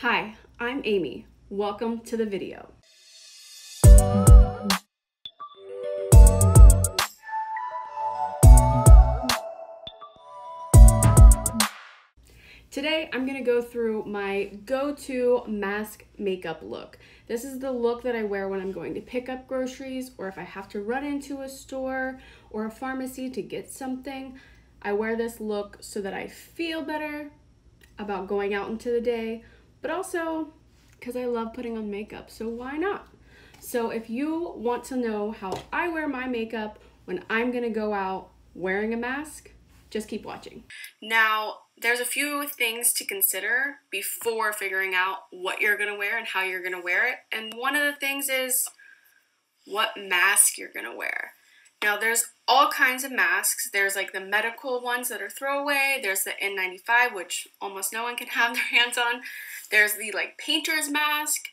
Hi, I'm Amy. Welcome to the video. Today, I'm gonna go through my go-to mask makeup look. This is the look that I wear when I'm going to pick up groceries or if I have to run into a store or a pharmacy to get something. I wear this look so that I feel better about going out into the day, but also because I love putting on makeup, so why not? So if you want to know how I wear my makeup when I'm gonna go out wearing a mask, just keep watching. Now, there's a few things to consider before figuring out what you're gonna wear and how you're gonna wear it. And one of the things is what mask you're gonna wear. Now, there's all kinds of masks. There's like the medical ones that are throwaway. There's the N95, which almost no one can have their hands on. There's the like painter's mask.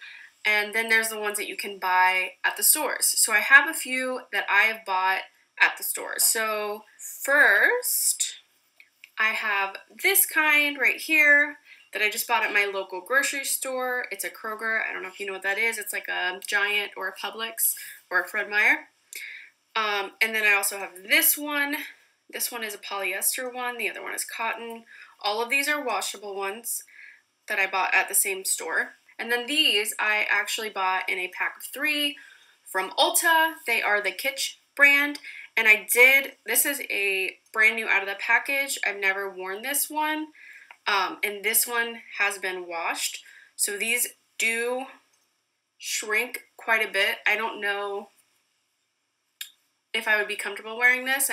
And then there's the ones that you can buy at the stores. So I have a few that I have bought at the stores. So first, I have this kind right here that I just bought at my local grocery store. It's a Kroger. I don't know if you know what that is. It's like a Giant or a Publix or a Fred Meyer. And then I also have this one. This one is a polyester one. The other one is cotton. All of these are washable ones that I bought at the same store. And then these I actually bought in a pack of 3 from Ulta. They are the Kitsch brand. And this is a brand new out of the package. I've never worn this one. And this one has been washed. So these do shrink quite a bit. I don't know if I would be comfortable wearing this.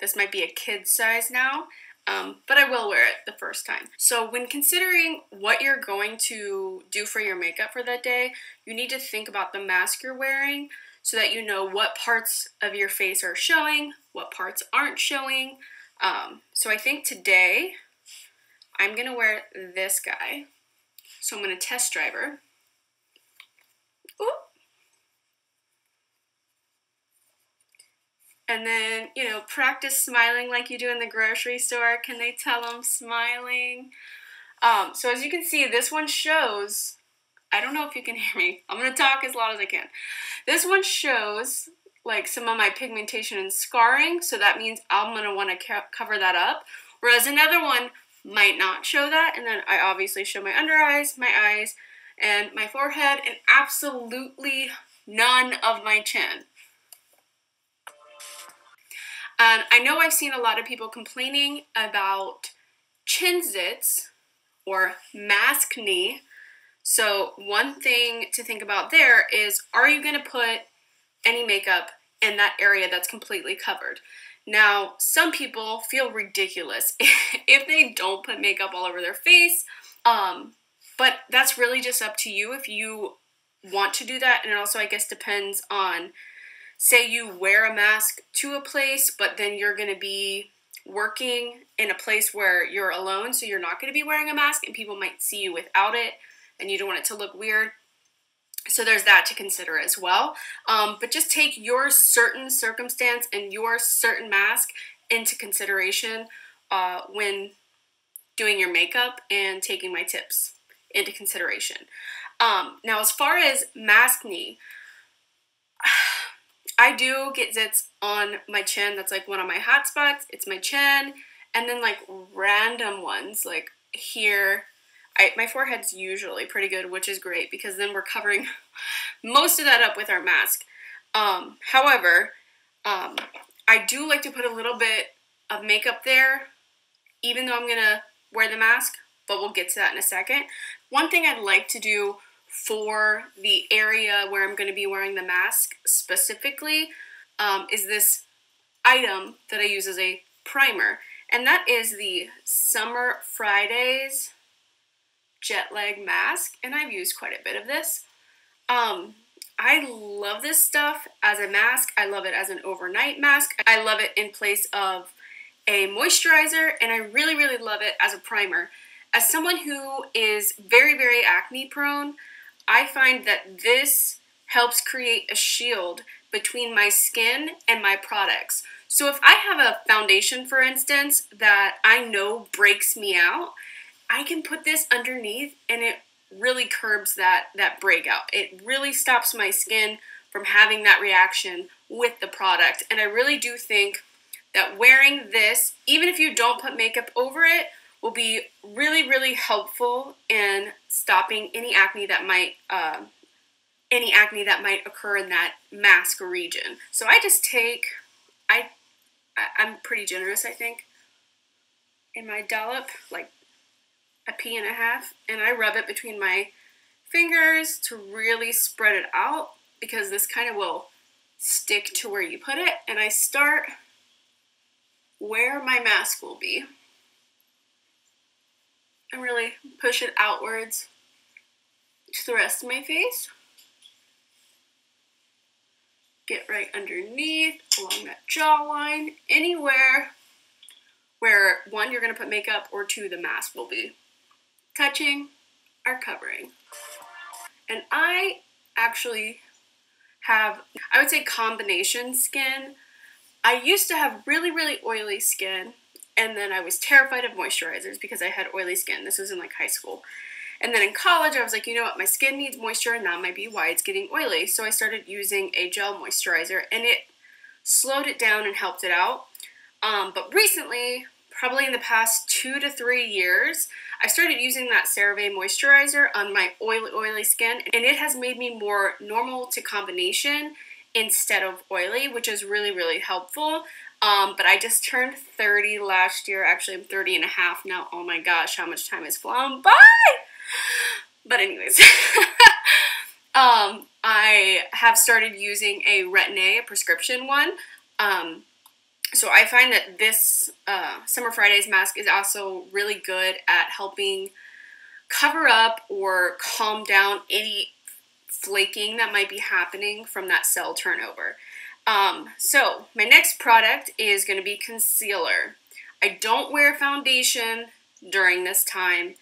This might be a kid's size now. But I will wear it the first time. So when considering what you're going to do for your makeup for that day, you need to think about the mask you're wearing so that you know what parts of your face are showing, what parts aren't showing. So I think today I'm gonna wear this guy. So I'm gonna test drive her. Ooh. And then, practice smiling like you do in the grocery store. Can they tell I'm smiling? So as you can see, this one shows, I don't know if you can hear me. I'm going to talk as loud as I can. This one shows like some of my pigmentation and scarring. So that means I'm going to want to cover that up. Whereas another one might not show that. And then I obviously show my under eyes, my eyes, and my forehead, and absolutely none of my chin. And I know I've seen a lot of people complaining about chin zits or maskne. So one thing to think about there is, are you going to put any makeup in that area that's completely covered? Now, some people feel ridiculous if they don't put makeup all over their face, but that's really just up to you if you want to do that. And it also, I guess, depends on, say you wear a mask to a place, but then you're going to be working in a place where you're alone, so you're not going to be wearing a mask and people might see you without it and you don't want it to look weird. So there's that to consider as well. But just take your certain circumstance and your certain mask into consideration when doing your makeup and taking my tips into consideration. Now, as far as maskne, I do get zits on my chin. That's like one of my hot spots. It's my chin. And then like random ones like here. My forehead's usually pretty good, which is great because then we're covering most of that up with our mask. However, I do like to put a little bit of makeup there, even though I'm going to wear the mask, but we'll get to that in a second. One thing I'd like to do for the area where I'm going to be wearing the mask specifically is this item that I use as a primer, and that is the Summer Fridays Jet Lag Mask, and I've used quite a bit of this. I love this stuff as a mask. I love it as an overnight mask. I love it in place of a moisturizer, and I really, really love it as a primer. As someone who is very, very acne prone, I find that this helps create a shield between my skin and my products. So if I have a foundation, for instance, that I know breaks me out, I can put this underneath and it really curbs that breakout. It really stops my skin from having that reaction with the product. And I really do think that wearing this, even if you don't put makeup over it, will be really, really helpful in stopping any acne that might occur in that mask region. So I just take, I'm pretty generous, I think, in my dollop, like a pea and a half, and I rub it between my fingers to really spread it out, because this kind of will stick to where you put it. And I start where my mask will be and really push it outwards to the rest of my face. Get right underneath, along that jawline, anywhere where, one, you're going to put makeup, or two, the mask will be touching or covering. And I actually have, I would say, combination skin. I used to have really, really oily skin, and then I was terrified of moisturizers because I had oily skin. This was in like high school. And then in college, I was like, you know what, my skin needs moisture, and that might be why it's getting oily. So I started using a gel moisturizer, and it slowed it down and helped it out. But recently, probably in the past 2 to 3 years, I started using that CeraVe moisturizer on my oily skin, and it has made me more normal to combination instead of oily, which is really, really helpful. But I just turned 30 last year. Actually, I'm 30 and a half now. Oh my gosh, how much time has flown by! But anyways, I have started using a Retin-A, a prescription one. So I find that this Summer Fridays mask is also really good at helping cover up or calm down any flaking that might be happening from that cell turnover. So my next product is going to be concealer. I don't wear foundation during this time,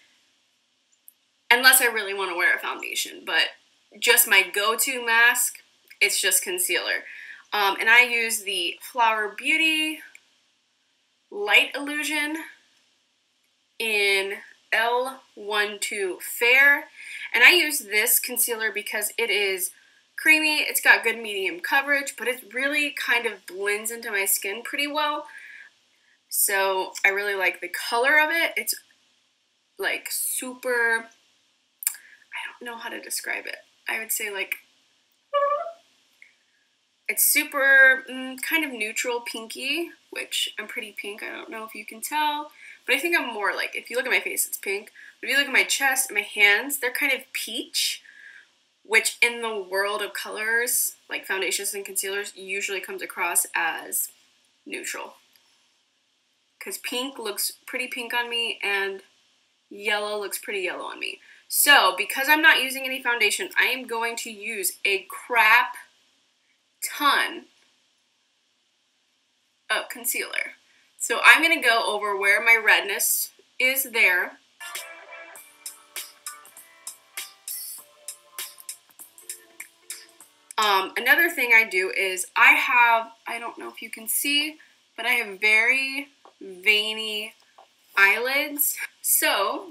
unless I really want to wear a foundation, but just my go-to mask, it's just concealer. And I use the Flower Beauty Light Illusion in L12 Fair. And I use this concealer because it is creamy, it's got good medium coverage, but it really kind of blends into my skin pretty well. So I really like the color of it. It's like super, I don't know how to describe it. I would say like, it's super kind of neutral pinky, which I'm pretty pink. I don't know if you can tell, but I think I'm more like, if you look at my face, it's pink. But if you look at my chest and my hands, they're kind of peach, which in the world of colors, like foundations and concealers, usually comes across as neutral. Because pink looks pretty pink on me, and yellow looks pretty yellow on me. So, because I'm not using any foundation, I am going to use a crap ton of concealer. So I'm going to go over where my redness is there. Another thing I do is I don't know if you can see, but I have very veiny eyelids. So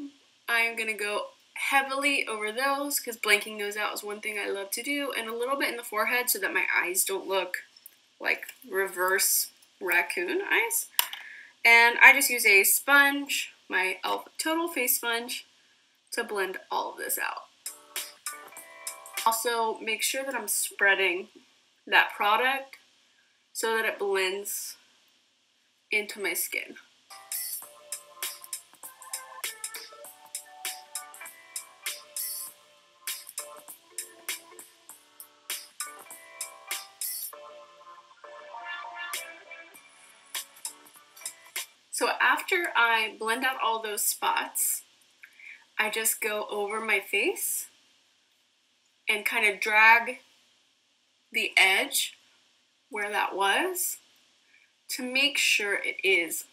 I'm going to go heavily over those, because blanking those out is one thing I love to do, and a little bit in the forehead so that my eyes don't look like reverse raccoon eyes. And I just use a sponge, my e.l.f. Total Face Sponge, to blend all of this out. Also, make sure that I'm spreading that product so that it blends into my skin. So after I blend out all those spots, I just go over my face and kind of drag the edge where that was to make sure it is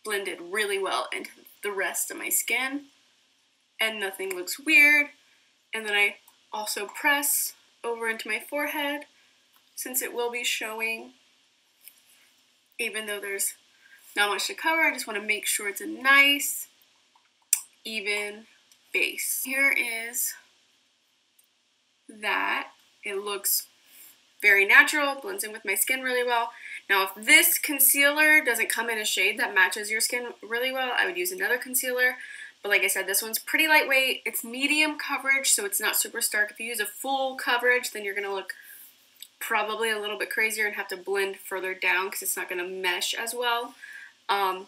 blended really well into the rest of my skin and nothing looks weird. And then I also press over into my forehead, since it will be showing, even though there's not much to cover. I just want to make sure it's a nice even base. Here is that. It looks very natural, blends in with my skin really well. Now, if this concealer doesn't come in a shade that matches your skin really well, I would use another concealer. But like I said, this one's pretty lightweight. It's medium coverage, so it's not super stark. If you use a full coverage, then you're gonna look probably a little bit crazier and have to blend further down because it's not gonna mesh as well. And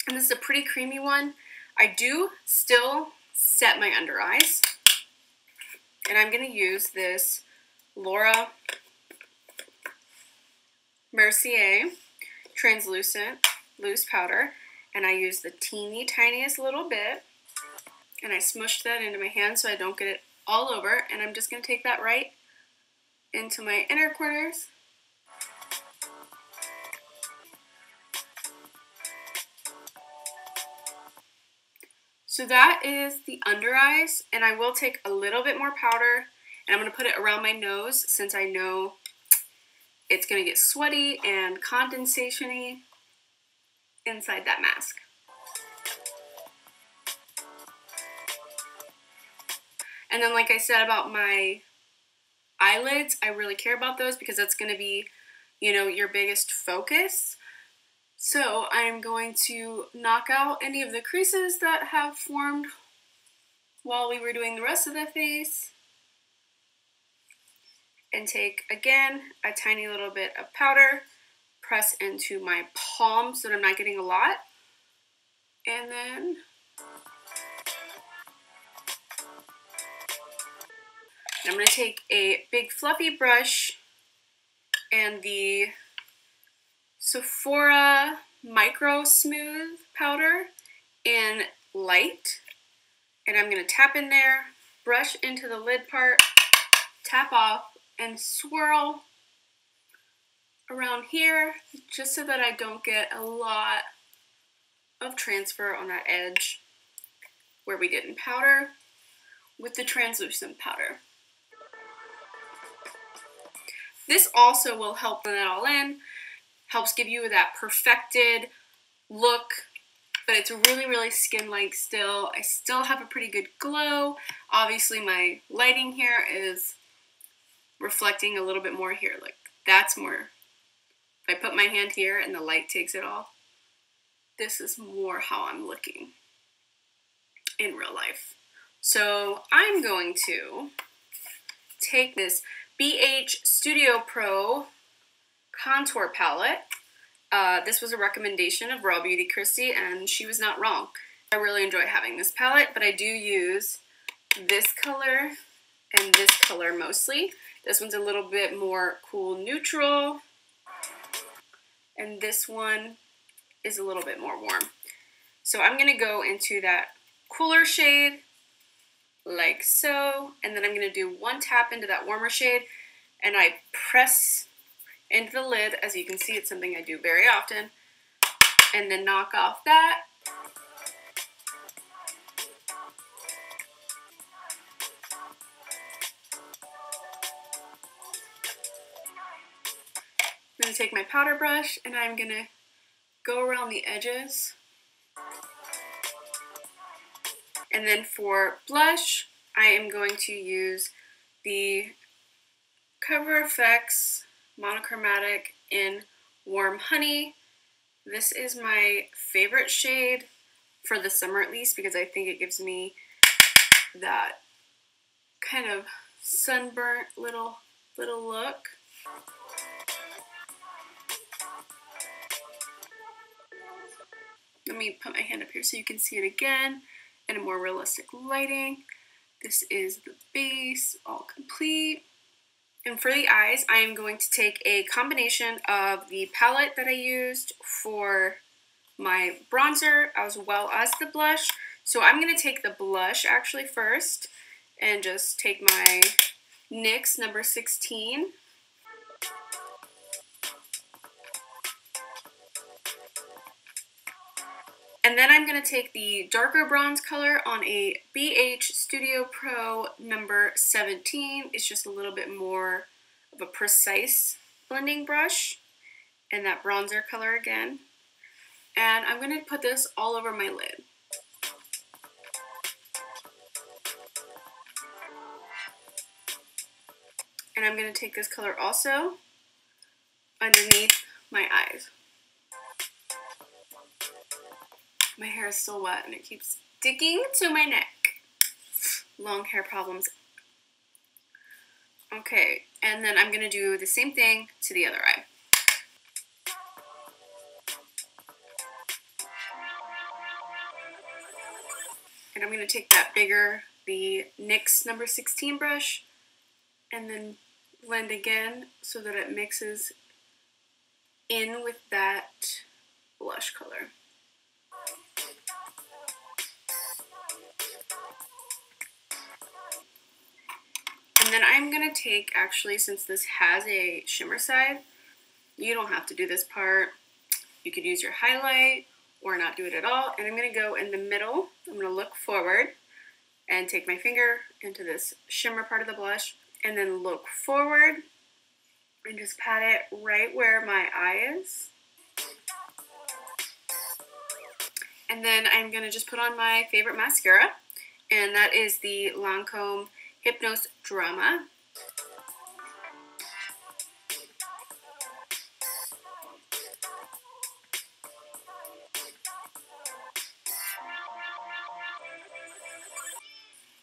this is a pretty creamy one. I do still set my under eyes, and I'm gonna use this Laura Mercier translucent loose powder, and I use the teeny tiniest little bit, and I smushed that into my hand so I don't get it all over, and I'm just going to take that right into my inner corners. So that is the under eyes, and I will take a little bit more powder, and I'm going to put it around my nose since I know it's going to get sweaty and condensation-y inside that mask. And then like I said about my eyelids, I really care about those because that's going to be, you know, your biggest focus. So I'm going to knock out any of the creases that have formed while we were doing the rest of the face. And take, again, a tiny little bit of powder, press into my palm so that I'm not getting a lot. And then I'm going to take a big fluffy brush and the Sephora Micro Smooth powder in light. And I'm going to tap in there, brush into the lid part, tap off, and swirl around here just so that I don't get a lot of transfer on that edge where we didn't powder with the translucent powder. This also will help blend it all in, helps give you that perfected look, but it's really, really skin-like still. I still have a pretty good glow. Obviously my lighting here is reflecting a little bit more here. Like that's more, if I put my hand here and the light takes it off, this is more how I'm looking in real life. So I'm going to take this BH Studio Pro contour palette. This was a recommendation of Raw Beauty Christy, and she was not wrong. I really enjoy having this palette, but I do use this color and this color mostly. This one's a little bit more cool neutral, and this one is a little bit more warm. So I'm going to go into that cooler shade like so, and then I'm going to do one tap into that warmer shade, and I press into the lid. As you can see, it's something I do very often, and then knock off that. I'm going to take my powder brush and I'm going to go around the edges. And then for blush, I am going to use the Cover FX Monochromatic in Warm Honey. This is my favorite shade for the summer at least, because I think it gives me that kind of sunburnt little look. Let me put my hand up here so you can see it again in a more realistic lighting. This is the base, all complete. And for the eyes, I am going to take a combination of the palette that I used for my bronzer as well as the blush. So I'm going to take the blush actually first and just take my NYX number 16. And then I'm going to take the darker bronze color on a BH Studio Pro number 17. It's just a little bit more of a precise blending brush. And that bronzer color again. And I'm going to put this all over my lid. And I'm going to take this color also underneath my eyes. My hair is still wet and it keeps sticking to my neck. Long hair problems. Okay, and then I'm going to do the same thing to the other eye. And I'm going to take that bigger, the NYX number 16 brush, and then blend again so that it mixes in with that blush color. And then I'm going to take, actually, since this has a shimmer side, you don't have to do this part. You could use your highlight or not do it at all. And I'm going to go in the middle. I'm going to look forward and take my finger into this shimmer part of the blush and then look forward and just pat it right where my eye is. And then I'm going to just put on my favorite mascara, and that is the Lancome Hypnose Drama.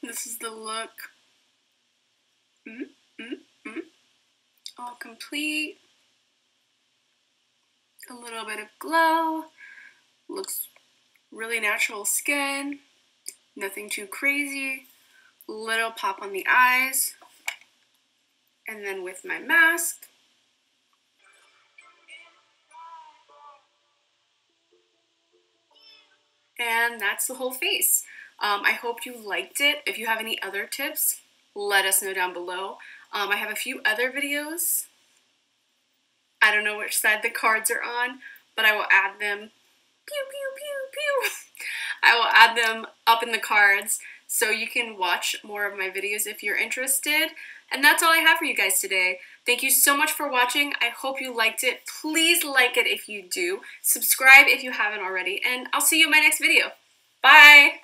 This is the look. All complete. A little bit of glow. Looks really natural skin. Nothing too crazy. Little pop on the eyes. And then with my mask. And that's the whole face. I hope you liked it. If you have any other tips, let us know down below. I have a few other videos. I don't know which side the cards are on, but I will add them. Pew, pew, pew, pew. I will add them up in the cards so you can watch more of my videos if you're interested. And that's all I have for you guys today. Thank you so much for watching. I hope you liked it. Please like it if you do. Subscribe if you haven't already. And I'll see you in my next video. Bye!